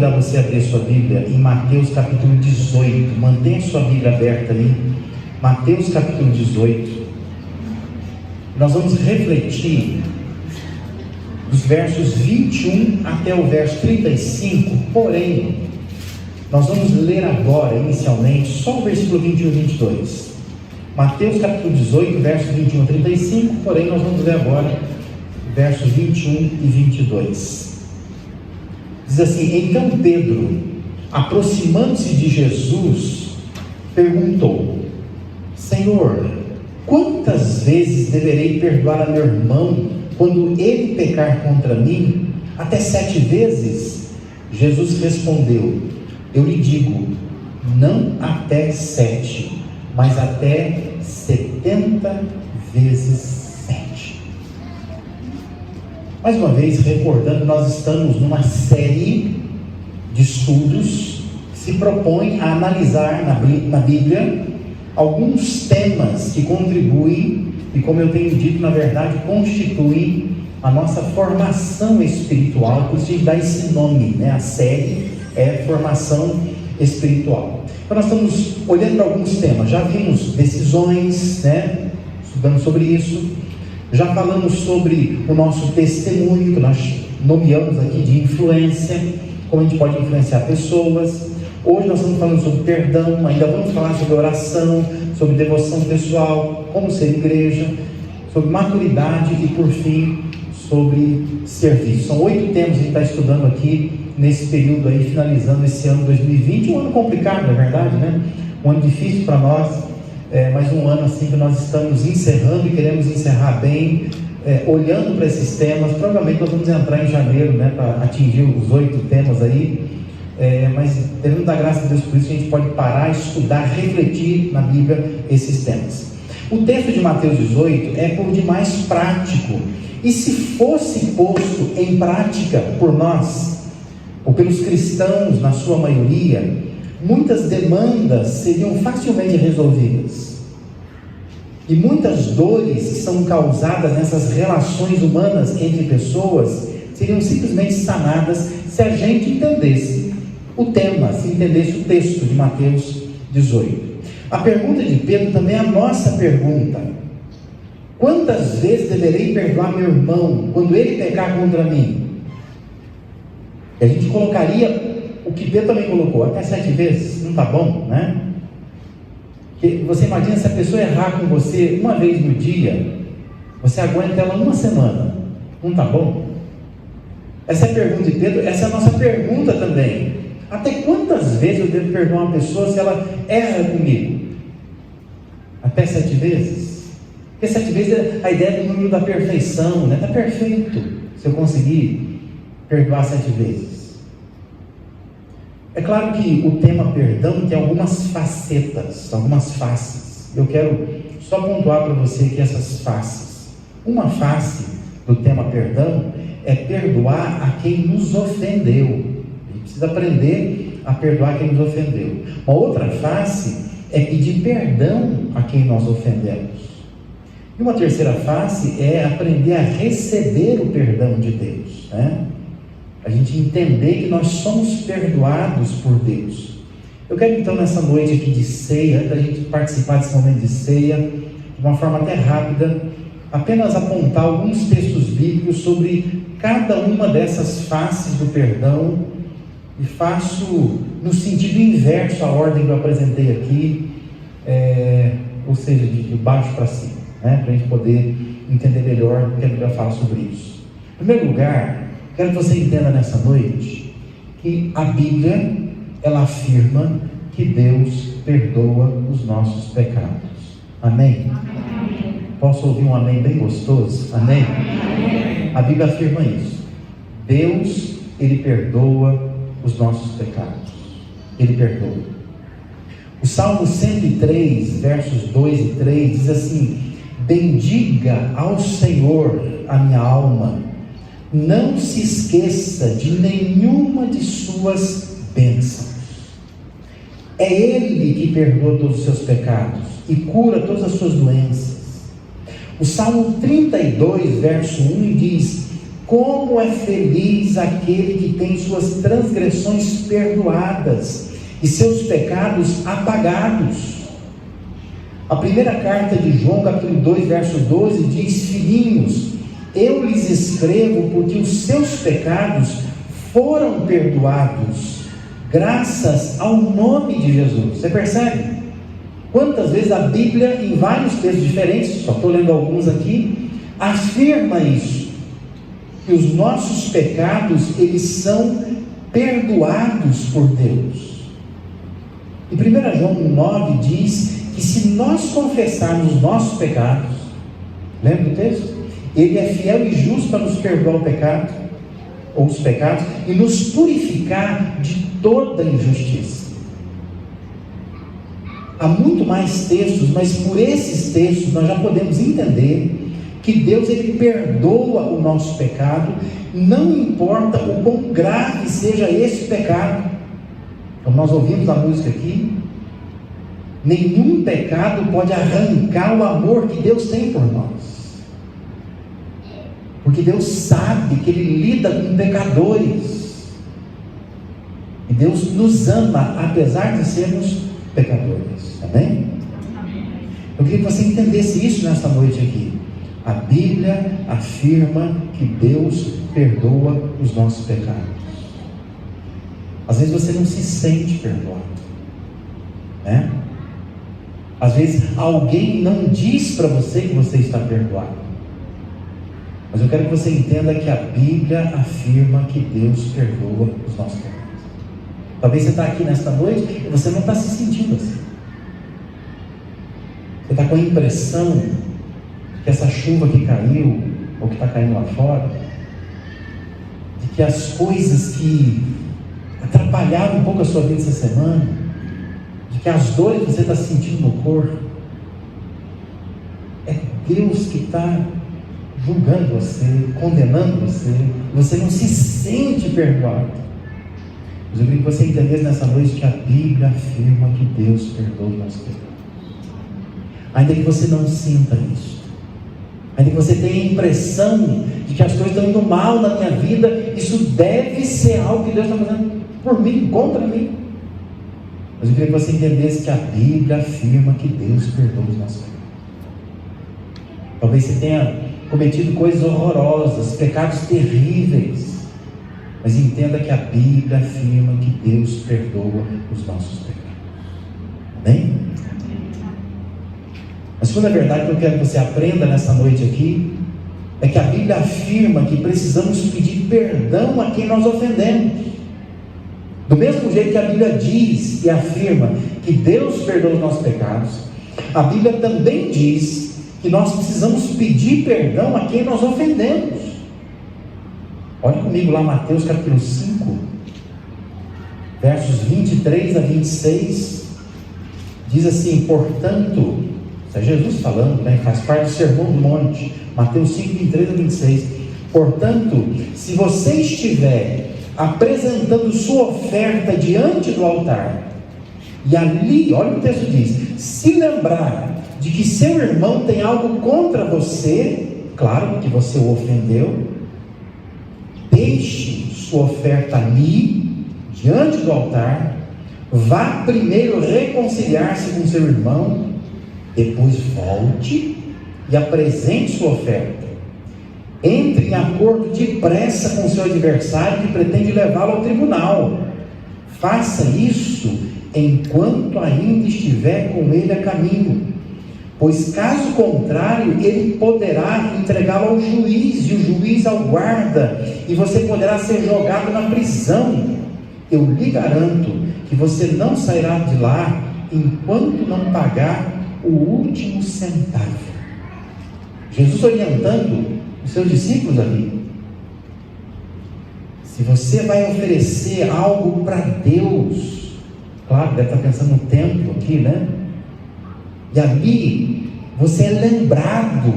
convidar você a abrir sua Bíblia em Mateus capítulo 18. Mantenha sua Bíblia aberta aí. Mateus capítulo 18. Nós vamos refletir dos versos 21 até o verso 35. Porém, nós vamos ler agora, inicialmente, só o versículo 21 e 22. Mateus capítulo 18, versos 21 a 35. Porém, nós vamos ler agora versos 21 e 22. Diz assim: então Pedro, aproximando-se de Jesus, perguntou: Senhor, quantas vezes deverei perdoar a meu irmão quando ele pecar contra mim? Até 7 vezes? Jesus respondeu: eu lhe digo, não até 7, mas até 70 vezes 7. Mais uma vez, recordando, nós estamos numa série de estudos que se propõe a analisar na Bíblia alguns temas que contribuem e, como eu tenho dito, na verdade, constituem a nossa formação espiritual. Por isso a gente dá esse nome, né? A série é formação espiritual. Então nós estamos olhando para alguns temas. Já vimos decisões, né? Estudando sobre isso. Já falamos sobre o nosso testemunho, que nós nomeamos aqui de influência, como a gente pode influenciar pessoas. Hoje nós estamos falando sobre perdão, ainda vamos falar sobre oração, sobre devoção pessoal, como ser igreja, sobre maturidade e, por fim, sobre serviço. São 8 temas que a gente está estudando aqui nesse período aí, finalizando esse ano 2020, um ano complicado, na verdade, né? Um ano difícil para nós, mas um ano assim que nós estamos encerrando e queremos encerrar bem, olhando para esses temas. Provavelmente nós vamos entrar em janeiro, né, para atingir os 8 temas aí, mas devemos dar graças a Deus por isso, que a gente pode parar, estudar, refletir na Bíblia esses temas. O texto de Mateus 18 é por demais prático, e se fosse posto em prática por nós, ou pelos cristãos na sua maioria, muitas demandas seriam facilmente resolvidas, e muitas dores que são causadas nessas relações humanas entre pessoas seriam simplesmente sanadas se a gente entendesse o tema, se entendesse o texto de Mateus 18. A pergunta de Pedro também é a nossa pergunta: quantas vezes deverei perdoar meu irmão quando ele pecar contra mim? E a gente colocaria o que Pedro também colocou, até 7 vezes, não está bom, né? Porque você imagina, se a pessoa errar com você uma vez no dia, você aguenta ela uma semana, não está bom? Essa é a pergunta de Pedro, essa é a nossa pergunta também. Até quantas vezes eu devo perdoar uma pessoa se ela erra comigo? Até 7 vezes? Porque 7 vezes é a ideia do número da perfeição, né? Está perfeito se eu conseguir perdoar 7 vezes. É claro que o tema perdão tem algumas facetas, algumas faces. Eu quero só pontuar para você que essas faces. Uma face do tema perdão é perdoar a quem nos ofendeu. A gente precisa aprender a perdoar quem nos ofendeu. Uma outra face é pedir perdão a quem nós ofendemos. E uma terceira face é aprender a receber o perdão de Deus, né? A gente entender que nós somos perdoados por Deus. Eu quero então, nessa noite aqui de ceia, antes da gente participar desse momento de ceia, de uma forma até rápida, apenas apontar alguns textos bíblicos sobre cada uma dessas faces do perdão, e faço no sentido inverso à ordem que eu apresentei aqui, ou seja, de baixo para cima, né? Para a gente poder entender melhor o que a Bíblia fala sobre isso. Em primeiro lugar, quero que você entenda nessa noite que a Bíblia, ela afirma que Deus perdoa os nossos pecados. Amém? Amém. Posso ouvir um amém bem gostoso? Amém? Amém. A Bíblia afirma isso. Deus, Ele perdoa os nossos pecados. Ele perdoa. O Salmo 103, versos 2 e 3 diz assim: bendiga ao Senhor a minha alma, não se esqueça de nenhuma de suas bênçãos. É Ele que perdoa todos os seus pecados e cura todas as suas doenças. O Salmo 32, verso 1 diz: Como é feliz aquele que tem suas transgressões perdoadas e seus pecados apagados. A primeira carta de João, capítulo 2, verso 12, diz: filhinhos, eu lhes escrevo porque os seus pecados foram perdoados, graças ao nome de Jesus. Você percebe? Quantas vezes a Bíblia, em vários textos diferentes, só estou lendo alguns aqui, afirma isso, que os nossos pecados, eles são perdoados por Deus. E 1 João 1,9 diz que se nós confessarmos os nossos pecados, lembra do texto? Ele é fiel e justo para nos perdoar o pecado, ou os pecados, e nos purificar de toda injustiça. Há muito mais textos, mas por esses textos nós já podemos entender que Deus, ele perdoa o nosso pecado, não importa o quão grave seja esse pecado. Como nós ouvimos a música aqui, nenhum pecado pode arrancar o amor que Deus tem por nós, porque Deus sabe que Ele lida com pecadores, e Deus nos ama apesar de sermos pecadores. Amém? Eu queria que você entendesse isso nessa noite aqui. A Bíblia afirma que Deus perdoa os nossos pecados. Às vezes você não se sente perdoado, né? Às vezes alguém não diz para você que você está perdoado. Mas eu quero que você entenda que a Bíblia afirma que Deus perdoa os nossos pecados. Talvez você está aqui nesta noite e você não está se sentindo assim. Você está com a impressão que essa chuva que caiu, ou que está caindo lá fora, de que as coisas que atrapalharam um pouco a sua vida essa semana, de que as dores que você está sentindo no corpo, é Deus que está julgando você, condenando você, você não se sente perdoado. Mas eu queria que você entendesse nessa noite que a Bíblia afirma que Deus perdoa os nossos pecados. Ainda que você não sinta isso, ainda que você tenha a impressão de que as coisas estão indo mal na minha vida, isso deve ser algo que Deus está fazendo por mim, contra mim. Mas eu queria que você entendesse que a Bíblia afirma que Deus perdoa os nossos pecados. Talvez você tenha cometido coisas horrorosas, pecados terríveis, mas entenda que a Bíblia afirma que Deus perdoa os nossos pecados. Amém? A segunda verdade que eu quero que você aprenda nessa noite aqui é que a Bíblia afirma que precisamos pedir perdão a quem nós ofendemos. Do mesmo jeito que a Bíblia diz e afirma que Deus perdoa os nossos pecados, a Bíblia também diz que nós precisamos pedir perdão a quem nós ofendemos. Olhe comigo lá Mateus capítulo 5, versos 23 a 26, diz assim: portanto, isso é Jesus falando, né? Faz parte do Sermão do Monte, Mateus 5, 23 a 26, portanto, se você estiver apresentando sua oferta diante do altar, e ali, olha o que o texto diz, se lembrar de que seu irmão tem algo contra você, claro que você o ofendeu, deixe sua oferta ali, diante do altar, vá primeiro reconciliar-se com seu irmão, depois volte e apresente sua oferta. Entre em acordo depressa com seu adversário que pretende levá-lo ao tribunal. Faça isso enquanto ainda estiver com ele a caminho, pois caso contrário ele poderá entregá-lo ao juiz, e o juiz ao guarda, e você poderá ser jogado na prisão. Eu lhe garanto que você não sairá de lá enquanto não pagar o último centavo. Jesus orientando os seus discípulos ali: se você vai oferecer algo para Deus, claro, deve estar pensando no templo aqui, né? E ali você é lembrado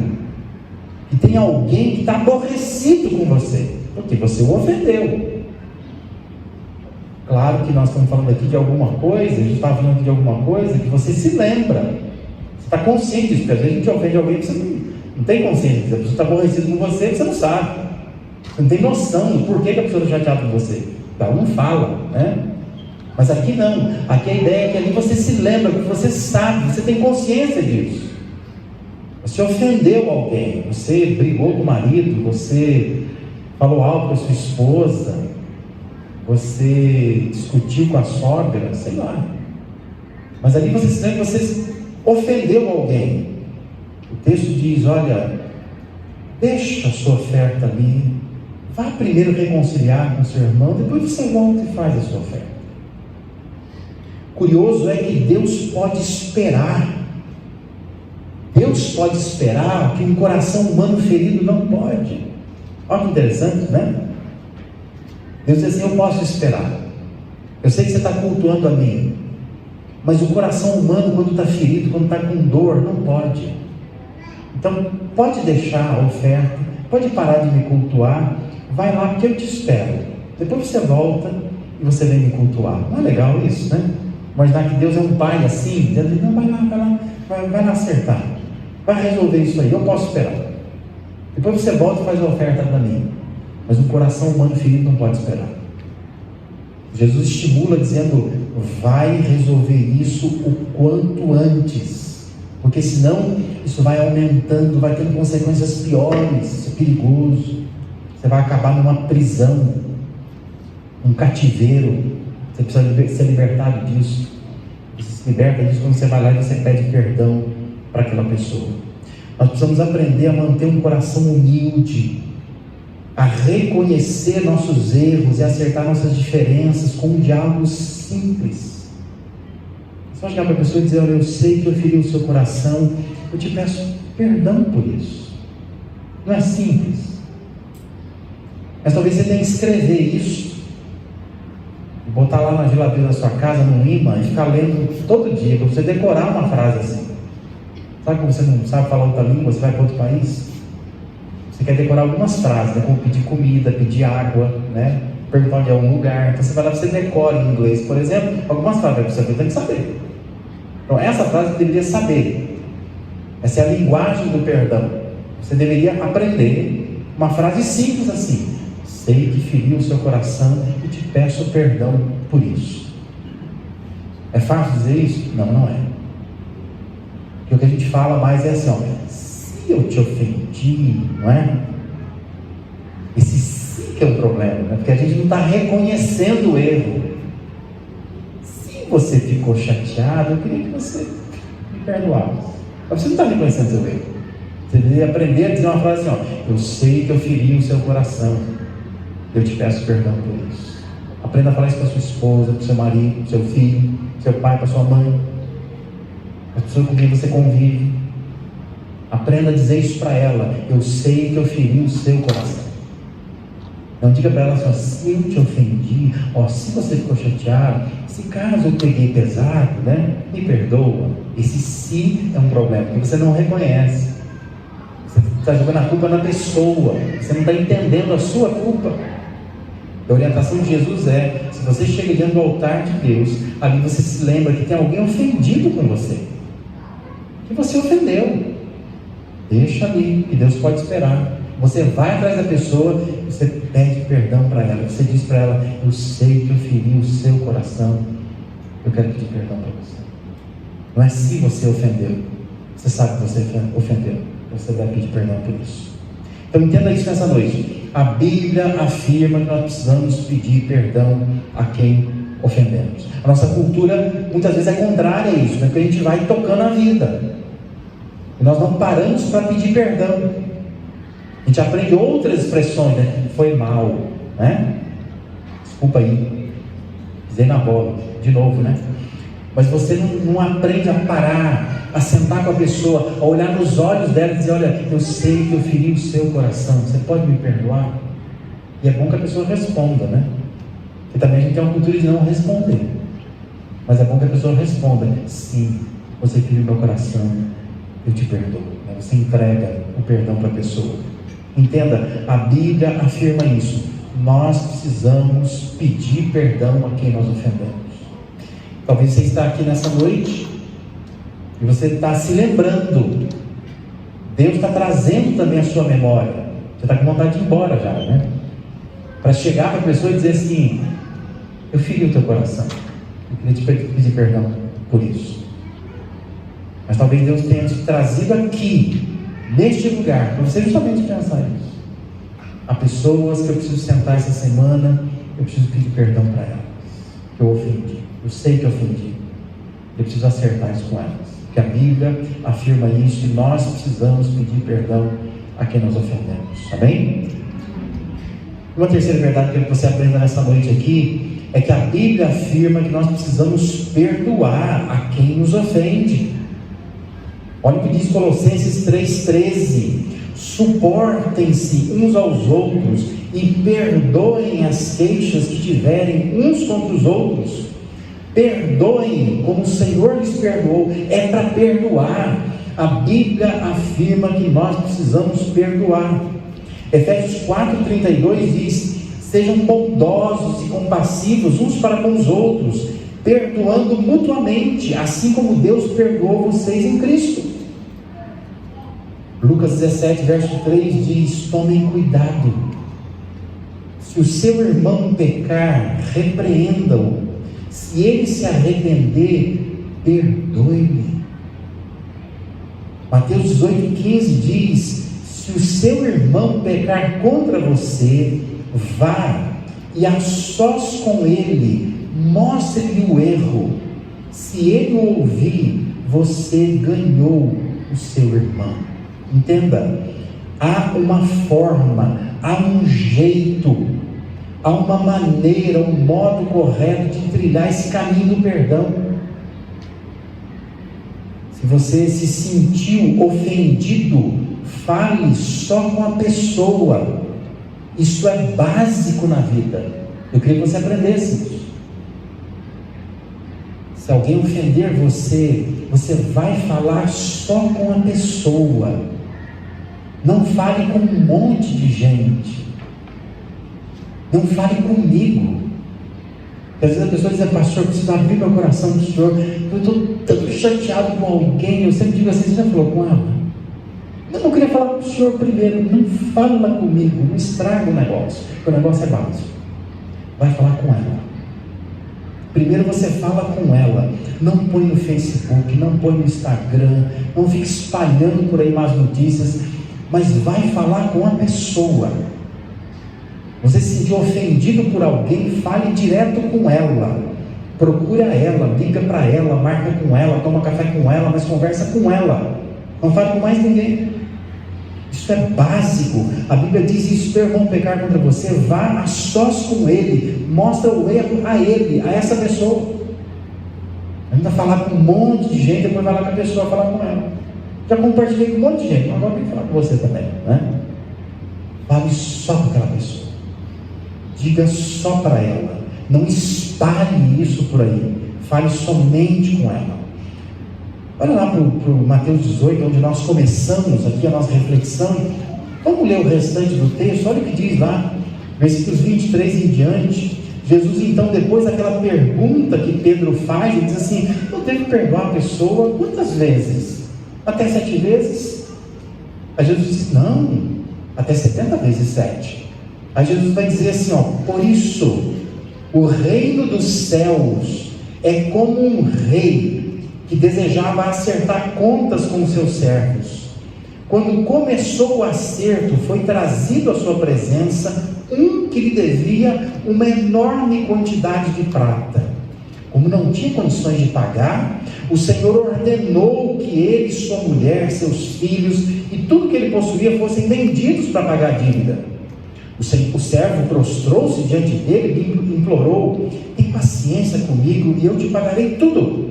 que tem alguém que está aborrecido com você, porque você o ofendeu. Claro que nós estamos falando aqui de alguma coisa, a gente está falando aqui de alguma coisa que você se lembra, você está consciente disso, porque às vezes a gente ofende alguém que você não tem consciência, a pessoa está aborrecida com você, você não sabe. Você não tem noção do porquê que a pessoa está chateada com você. Ela não fala, né? Mas aqui não. Aqui a ideia é que ali você se lembra, que você sabe, você tem consciência disso. Você ofendeu alguém, você brigou com o marido, você falou algo com a sua esposa, você discutiu com a sogra, sei lá. Mas ali você se lembra que você ofendeu alguém. O texto diz, olha, deixa a sua oferta ali, vá primeiro reconciliar com o seu irmão, depois você volta e faz a sua oferta. Curioso é que Deus pode esperar. Deus pode esperar o que um coração humano ferido não pode. Olha que interessante, né? Deus diz assim, eu posso esperar. Eu sei que você está cultuando a mim, mas o coração humano, quando está ferido, quando está com dor, não pode. Então, pode deixar a oferta, pode parar de me cultuar, vai lá porque eu te espero. Depois você volta e você vem me cultuar. Não é legal isso, né? Imaginar que Deus é um pai assim, dizendo, não, vai lá acertar, vai resolver isso aí, eu posso esperar. Depois você volta e faz a oferta para mim. Mas um coração humano ferido não pode esperar. Jesus estimula dizendo, vai resolver isso o quanto antes, porque senão isso vai aumentando, vai tendo consequências piores, isso é perigoso. Você vai acabar numa prisão, um cativeiro. Você precisa ser libertado disso. Você se liberta disso quando você vai lá e você pede perdão para aquela pessoa. Nós precisamos aprender a manter um coração humilde, a reconhecer nossos erros e acertar nossas diferenças com um diálogo simples. Só chegar para a pessoa e dizer, olha, eu sei que eu feri o seu coração, eu te peço perdão por isso. Não é simples. Mas talvez você tenha que escrever isso, botar lá na geladeira da sua casa, num imã, e ficar lendo todo dia, para você decorar uma frase assim. Sabe quando você não sabe falar outra língua, você vai para outro país? Você quer decorar algumas frases, né? Como pedir comida, pedir água, né? Perguntar onde é um lugar. Então você vai lá, você decora em inglês, por exemplo, algumas frases que você tem que saber. Então essa frase você deveria saber. Essa é a linguagem do perdão. Você deveria aprender uma frase simples assim: sei que feri o seu coração e te peço perdão por isso. É fácil dizer isso? Não, não é. Porque o que a gente fala mais é assim, ó, se eu te ofendi, não é? Esse sim que é o problema, né? Porque a gente não está reconhecendo o erro. Se você ficou chateado, eu queria que você me perdoasse. Mas você não está reconhecendo o seu erro. Você deveria aprender a dizer uma frase assim, ó, eu sei que eu feri o seu coração, eu te peço perdão por isso. Aprenda a falar isso para sua esposa, para o seu marido, para o seu filho, para o seu pai, para a sua mãe, para a pessoa com quem você convive. Aprenda a dizer isso para ela, eu sei que eu feri o seu coração. Não diga para ela assim, ó, se eu te ofendi, ó, se você ficou chateado, se caso eu peguei pesado, né, me perdoa. Esse se é um problema, porque você não reconhece. Você está jogando a culpa na pessoa, você não está entendendo a sua culpa. A orientação de Jesus é, se você chega diante do altar de Deus, ali você se lembra que tem alguém ofendido com você, que você ofendeu. Deixa ali, que Deus pode esperar. Você vai atrás da pessoa, você pede perdão para ela, você diz para ela, eu sei que eu feri o seu coração, eu quero pedir perdão para você. Não é se você ofendeu, você sabe que você ofendeu, você vai pedir perdão por isso. Então entenda isso nessa noite. A Bíblia afirma que nós precisamos pedir perdão a quem ofendemos. A nossa cultura muitas vezes é contrária a isso, né? Porque a gente vai tocando a vida e nós não paramos para pedir perdão. A gente aprende outras expressões, né? Foi mal, né? Desculpa aí, pisei na bola, de novo, né? Mas você não aprende a parar, a sentar com a pessoa, a olhar nos olhos dela e dizer, olha, eu sei que eu feri o seu coração, você pode me perdoar? E é bom que a pessoa responda, né? Porque também a gente tem uma cultura de não responder. Mas é bom que a pessoa responda, sim, você feriu meu coração, eu te perdoo. Você entrega o perdão para a pessoa. Entenda, a Bíblia afirma isso. Nós precisamos pedir perdão a quem nós ofendemos. Talvez você está aqui nessa noite e você está se lembrando. Deus está trazendo também a sua memória Você está com vontade de ir embora já, né? Para chegar para a pessoa e dizer assim: eu feri o teu coração, eu queria te pedir perdão por isso. Mas talvez Deus tenha te trazido aqui, neste lugar, para você justamente pensar isso. Há pessoas que eu preciso sentar essa semana, eu preciso pedir perdão para elas, que eu ofendi, eu sei que eu ofendi, eu preciso acertar isso com elas, porque a Bíblia afirma isso, e nós precisamos pedir perdão a quem nos ofendemos, amém? Uma terceira verdade que eu quero que você aprenda nessa noite aqui, é que a Bíblia afirma que nós precisamos perdoar a quem nos ofende. Olha o que diz Colossenses 3,13: suportem-se uns aos outros e perdoem as queixas que tiverem uns contra os outros. Perdoem como o Senhor lhes perdoou. É para perdoar. A Bíblia afirma que nós precisamos perdoar. Efésios 4,32 diz: sejam bondosos e compassivos uns para com os outros, perdoando mutuamente, assim como Deus perdoou vocês em Cristo. Lucas 17, verso 3 diz: tomem cuidado, se o seu irmão pecar, repreenda-o, se ele se arrepender, perdoe-lhe. Mateus 18,15 diz: se o seu irmão pecar contra você, vá e a sós com ele, mostre-lhe o erro. Se ele o ouvir, você ganhou o seu irmão. Entenda, há uma forma, há um jeito, há uma maneira, um modo correto de trilhar esse caminho do perdão. Se você se sentiu ofendido, fale só com a pessoa. Isso é básico na vida. Eu queria que você aprendesse isso. Se alguém ofender você, você vai falar só com a pessoa. Não fale com um monte de gente. Não fale comigo. Porque às vezes a pessoa diz: pastor, eu preciso abrir meu coração para o senhor. Eu estou tão chateado com alguém. Eu sempre digo assim: você já falou com ela? Eu não queria falar com o senhor primeiro. Não fala comigo, não estraga o negócio, porque o negócio é básico. Vai falar com ela. Primeiro você fala com ela. Não põe no Facebook, não põe no Instagram, não fique espalhando por aí más notícias, mas vai falar com a pessoa. Você se sentiu ofendido por alguém, fale direto com ela. Procura ela, liga para ela, marca com ela, toma café com ela, mas conversa com ela. Não fale com mais ninguém. Isso é básico. A Bíblia diz: se seu irmão pecar contra você, vá a sós com ele, mostra o erro a ele, a essa pessoa. Ainda falar com um monte de gente, depois vai lá com a pessoa falar com ela. Já compartilhei com um monte de gente, agora tem que falar com você também, né? Fale só com aquela pessoa, diga só para ela, não espalhe isso por aí, fale somente com ela. Olha lá para o Mateus 18, onde nós começamos aqui a nossa reflexão. Vamos ler o restante do texto. Olha o que diz lá, versículos 23 em diante. Jesus então, depois daquela pergunta que Pedro faz, ele diz assim: eu devo perdoar a pessoa quantas vezes? Até 7 vezes? Aí Jesus diz: não, até 70 vezes 7. Aí Jesus vai dizer assim: por isso, o reino dos céus é como um rei que desejava acertar contas com os seus servos. Quando começou o acerto, foi trazido à sua presença um que lhe devia uma enorme quantidade de prata. Como não tinha condições de pagar, o Senhor ordenou que ele, sua mulher, seus filhos e tudo que ele possuía fossem vendidos para pagar a dívida. O servo prostrou-se diante dele e implorou: tem paciência comigo e eu te pagarei tudo.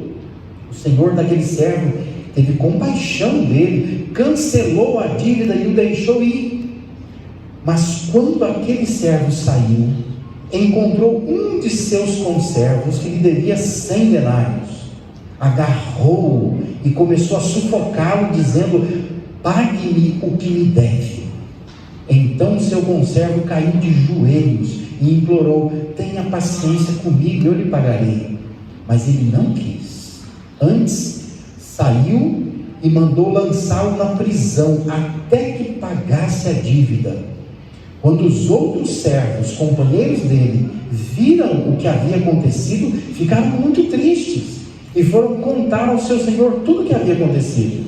O Senhor daquele servo teve compaixão dele, cancelou a dívida e o deixou ir. Mas quando aquele servo saiu, encontrou um de seus conservos que lhe devia 100 denários. Agarrou-o e começou a sufocá-lo, dizendo: pague-me o que me deve. Então o seu conservo caiu de joelhos e implorou: tenha paciência comigo, eu lhe pagarei. Mas ele não quis. Antes, saiu e mandou lançá-lo na prisão até que pagasse a dívida. Quando os outros servos, companheiros dele, viram o que havia acontecido, ficaram muito tristes e foram contar ao seu senhor tudo o que havia acontecido.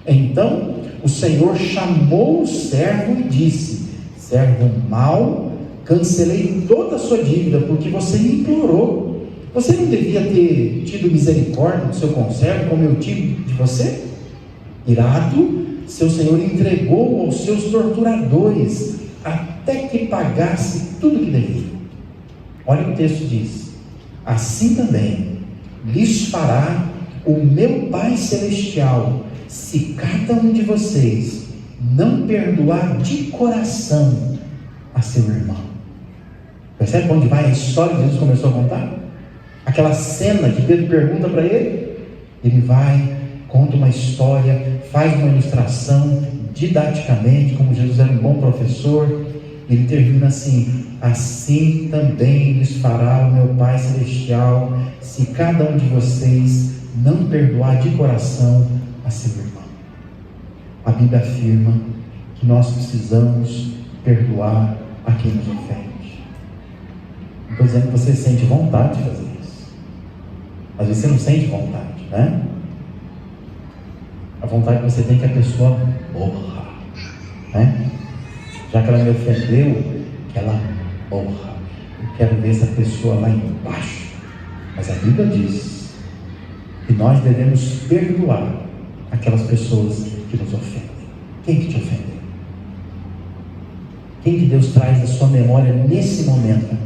Então o senhor chamou o servo e disse: servo mau, cancelei toda a sua dívida porque você me implorou. Você não devia ter tido misericórdia do seu conservo como eu tive de você? Irado, seu senhor entregou aos seus torturadores até que pagasse tudo que devia. Olha o que o texto diz: assim também lhes fará o meu Pai Celestial, se cada um de vocês não perdoar de coração a seu irmão. Percebe onde vai a história que Jesus começou a contar? Aquela cena que Pedro pergunta para ele, ele vai, conta uma história, faz uma ilustração didaticamente, como Jesus era um bom professor. Ele termina assim: assim também lhes fará o meu Pai Celestial, se cada um de vocês não perdoar de coração a seu irmão. A Bíblia afirma que nós precisamos perdoar a quem nos ofende. Não estou dizendo que você sente vontade de fazer isso. Às vezes você não sente vontade, né? A vontade que você tem é que a pessoa morra, né? Já que ela me ofendeu, que ela morra. Eu quero ver essa pessoa lá embaixo. Mas a Bíblia diz que nós devemos perdoar aquelas pessoas que nos ofendem. Quem que te ofendeu? Quem que Deus traz da sua memória nesse momento?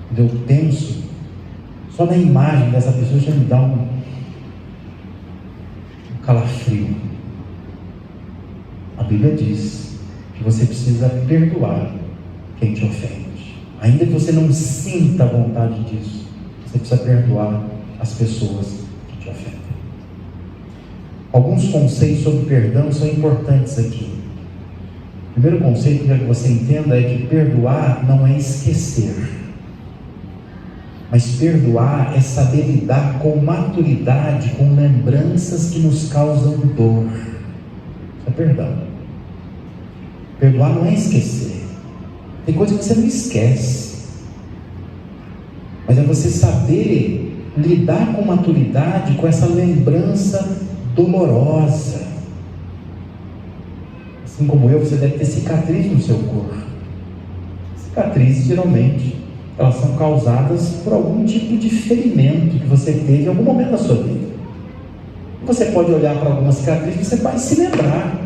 Quando eu penso, só na imagem dessa pessoa já me dá um calafrio. A Bíblia diz que você precisa perdoar quem te ofende. Ainda que você não sinta a vontade disso, você precisa perdoar as pessoas que te ofendem. Alguns conceitos sobre perdão são importantes aqui. O primeiro conceito que eu quero que você entenda é que perdoar não é esquecer, mas perdoar é saber lidar com maturidade com lembranças que nos causam dor. Isso é perdão. Perdoar não é esquecer. Tem coisa que você não esquece, mas é você saber lidar com maturidade com essa lembrança dolorosa. Assim como eu, você deve ter cicatriz no seu corpo. Cicatrizes, geralmente, elas são causadas por algum tipo de ferimento que você teve em algum momento da sua vida. Você pode olhar para alguma cicatriz e você vai se lembrar.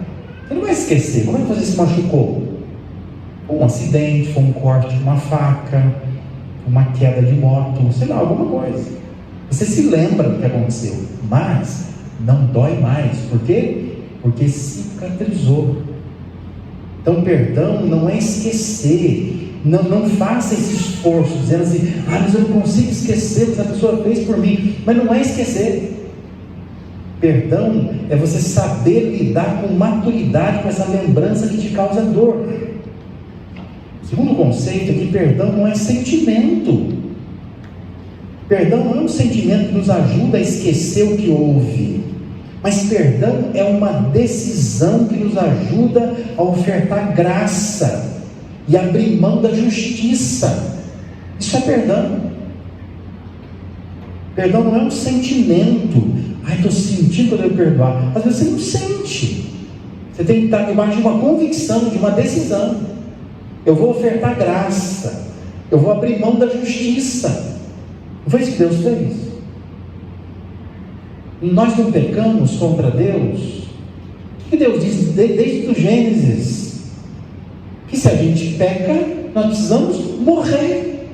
Você não vai esquecer. Como é que você se machucou? Foi um acidente, foi um corte de uma faca, uma queda de moto, sei lá, alguma coisa. Você se lembra do que aconteceu, mas não dói mais. Por quê? Porque cicatrizou. Então, perdão não é esquecer. Não faça esse esforço, dizendo assim: mas eu não consigo esquecer o que essa pessoa fez por mim. Mas não é esquecer. Perdão é você saber lidar com maturidade com essa lembrança que te causa dor. O segundo conceito é que perdão não é sentimento. Perdão não é um sentimento que nos ajuda a esquecer o que houve, mas perdão é uma decisão que nos ajuda a ofertar graça e abrir mão da justiça. Isso é perdão. Perdão não é um sentimento. Estou sentindo quando eu perdoar. Às vezes você não sente. Você tem que estar debaixo de uma convicção, de uma decisão. Eu vou ofertar graça. Eu vou abrir mão da justiça. Não foi isso que Deus fez? Nós não pecamos contra Deus. O que Deus diz desde o Gênesis? Que se a gente peca, nós precisamos morrer.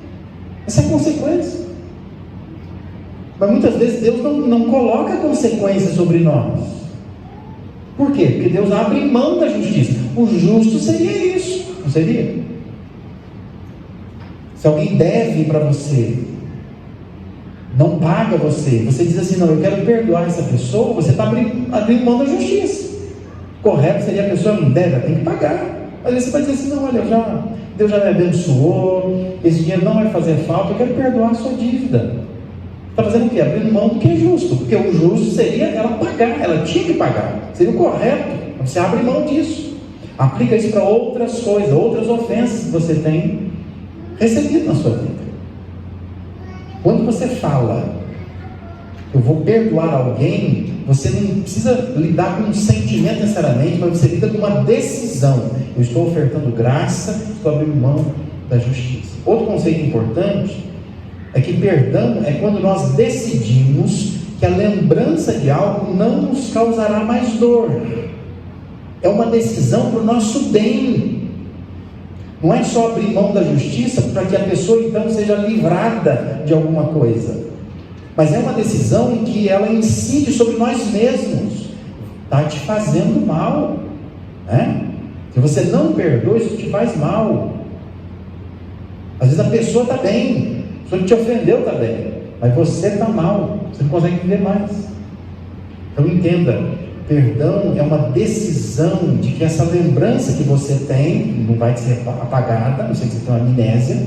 Essa é a consequência. Mas muitas vezes Deus não coloca consequências sobre nós. Por quê? Porque Deus abre mão da justiça. O justo seria isso, não seria? Se alguém deve para você, não paga você diz assim: não, eu quero perdoar essa pessoa, você está abrindo mão da justiça. Correto seria a pessoa não deve, ela tem que pagar. Às vezes você vai dizer assim: não, olha, Deus já me abençoou, esse dinheiro não vai fazer falta, eu quero perdoar a sua dívida. Está fazendo o quê? Abrindo mão do que é justo, porque o justo seria ela pagar, ela tinha que pagar, seria o correto, você abre mão disso. Aplica isso para outras coisas, outras ofensas que você tem recebido na sua vida. Quando você fala, eu vou perdoar alguém, você não precisa lidar com um sentimento necessariamente, mas você lida com uma decisão. Eu estou ofertando graça, estou abrindo mão da justiça. Outro conceito importante é que perdão é quando nós decidimos que a lembrança de algo não nos causará mais dor. É uma decisão para o nosso bem. Não é só abrir mão da justiça para que a pessoa então seja livrada de alguma coisa, mas é uma decisão em que ela incide sobre nós mesmos. Está te fazendo mal, né? Se você não perdoa, isso te faz mal. Às vezes a pessoa está bem, a pessoa que te ofendeu está bem, mas você está mal, você não consegue viver mais. Então entenda, perdão é uma decisão de que essa lembrança que você tem não vai ser apagada, não sei se você tem uma amnésia,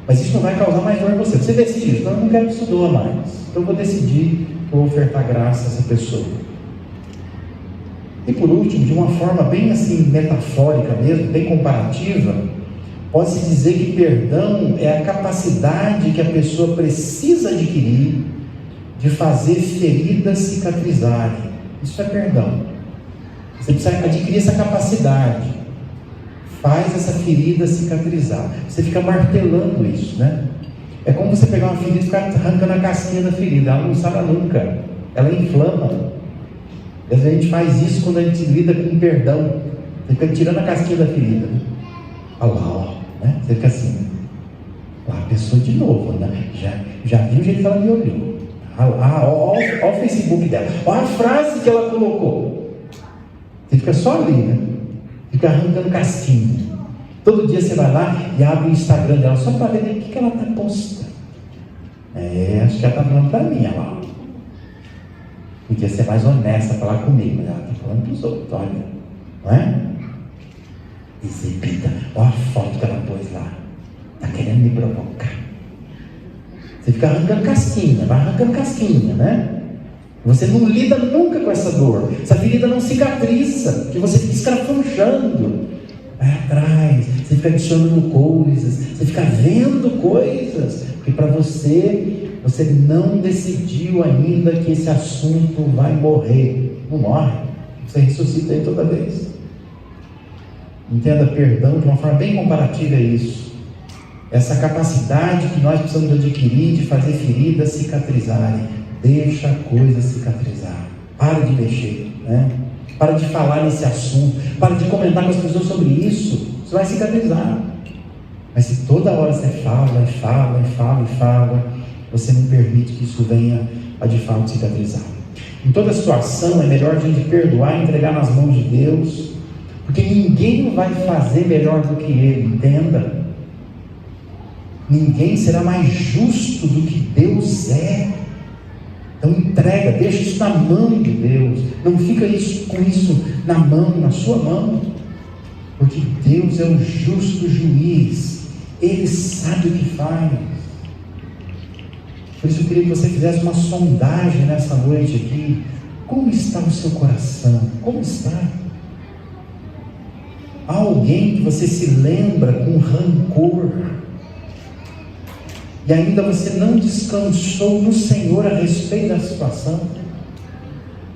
mas isso não vai causar mais dor em você. Você decide isso, não, eu não quero que isso doa mais, então eu vou decidir, vou ofertar graça a essa pessoa. E por último, de uma forma bem assim metafórica mesmo, bem comparativa, pode-se dizer que perdão é a capacidade que a pessoa precisa adquirir de fazer feridas cicatrizarem. Isso é perdão. Você precisa adquirir essa capacidade. Faz essa ferida cicatrizar. Você fica martelando isso, né? É como você pegar uma ferida e ficar arrancando a casquinha da ferida. Ela não sara nunca. Ela inflama. Às vezes a gente faz isso quando a gente lida com perdão. Você fica tirando a casquinha da ferida, né? Olha lá, ó, né? Você fica assim. Lá, a pessoa de novo, né? Já viu o jeito que ela me olhou. Olha o Facebook dela. Olha a frase que ela colocou. Você fica só ali, né? Fica arrancando casquinha. Todo dia você vai lá e abre o Instagram dela só para ver o que ela está postando. Acho que ela está falando para mim, olha lá. Podia ser mais honesta falar comigo, mas ela está falando para os outros, olha, não é? Exibida, olha a foto que ela pôs lá, está querendo me provocar. Você fica arrancando casquinha, vai arrancando casquinha, né? Você não lida nunca com essa dor, essa ferida não cicatriza, que você fica escarafunchando, vai atrás, você fica adicionando coisas, você fica vendo coisas, porque para você não decidiu ainda que esse assunto vai morrer. Não morre, você ressuscita aí toda vez. Entenda, perdão de uma forma bem comparativa é isso. Essa capacidade que nós precisamos adquirir de fazer feridas cicatrizarem. Deixa a coisa cicatrizar. Para de mexer, né? Para de falar nesse assunto. Para de comentar com as pessoas sobre isso. Isso vai cicatrizar. Mas se toda hora você fala, você não permite que isso venha a de fato cicatrizar. Em toda situação é melhor a gente perdoar e entregar nas mãos de Deus, porque ninguém vai fazer melhor do que Ele, entenda. Ninguém será mais justo do que Deus é. Então entrega, deixa isso na mão de Deus. Não fica com isso na mão, na sua mão, porque Deus é o justo juiz. Ele sabe o que faz. Por isso eu queria que você fizesse uma sondagem nessa noite aqui. Como está o seu coração? Como está? Há alguém que você se lembra com rancor e ainda você não descansou no Senhor a respeito da situação?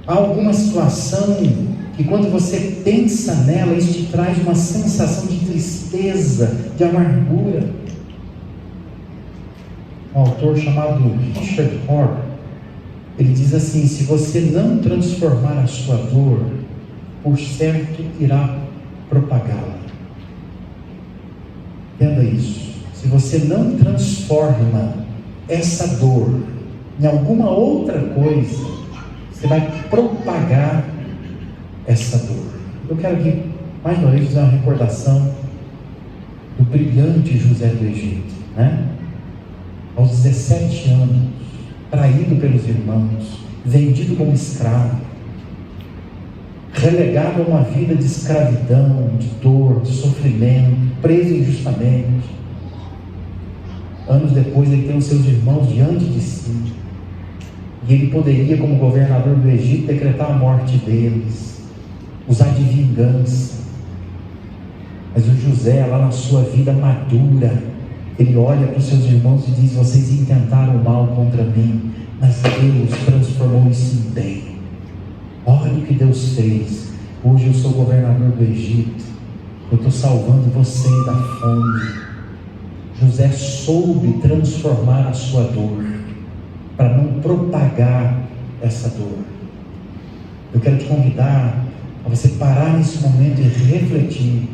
Há alguma situação que quando você pensa nela, isso te traz uma sensação de tristeza, de amargura? Um autor chamado Richard Rohr, ele diz assim: se você não transformar a sua dor, por certo irá propagá-la. Entenda isso. Se você não transforma essa dor em alguma outra coisa, você vai propagar essa dor. Eu quero aqui mais uma vez fazer uma recordação do brilhante José do Egito, né? Aos 17 anos, traído pelos irmãos, vendido como escravo, relegado a uma vida de escravidão, de dor, de sofrimento, preso injustamente. Anos depois ele tem os seus irmãos diante de si, e ele poderia, como governador do Egito, decretar a morte deles, usar de vingança, Mas o José, lá na sua vida madura, ele olha para os seus irmãos e diz: vocês intentaram mal contra mim, mas Deus transformou isso em bem. Olha o que Deus fez. Hoje eu sou governador do Egito. Eu estou salvando vocês da fome. José soube transformar a sua dor, para não propagar essa dor. Eu quero te convidar a você parar nesse momento e refletir,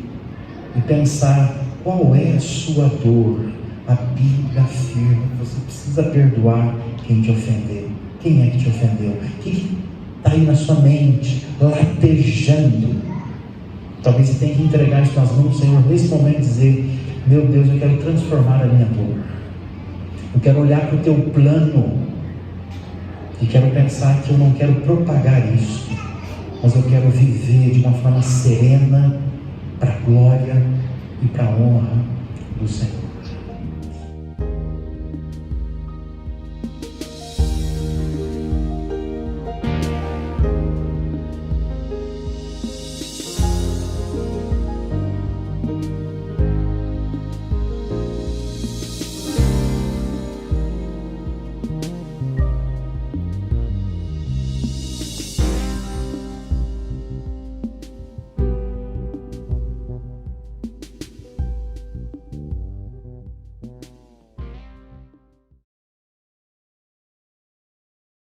e pensar qual é a sua dor. A Bíblia afirma que você precisa perdoar quem te ofendeu. Quem é que te ofendeu? O que está aí na sua mente, latejando? Talvez você tenha que entregar isso nas mãos do Senhor nesse momento e dizer: meu Deus, eu quero transformar a minha dor. Eu quero olhar para o teu plano e quero pensar que eu não quero propagar isso, mas eu quero viver de uma forma serena, para a glória e para a honra do Senhor.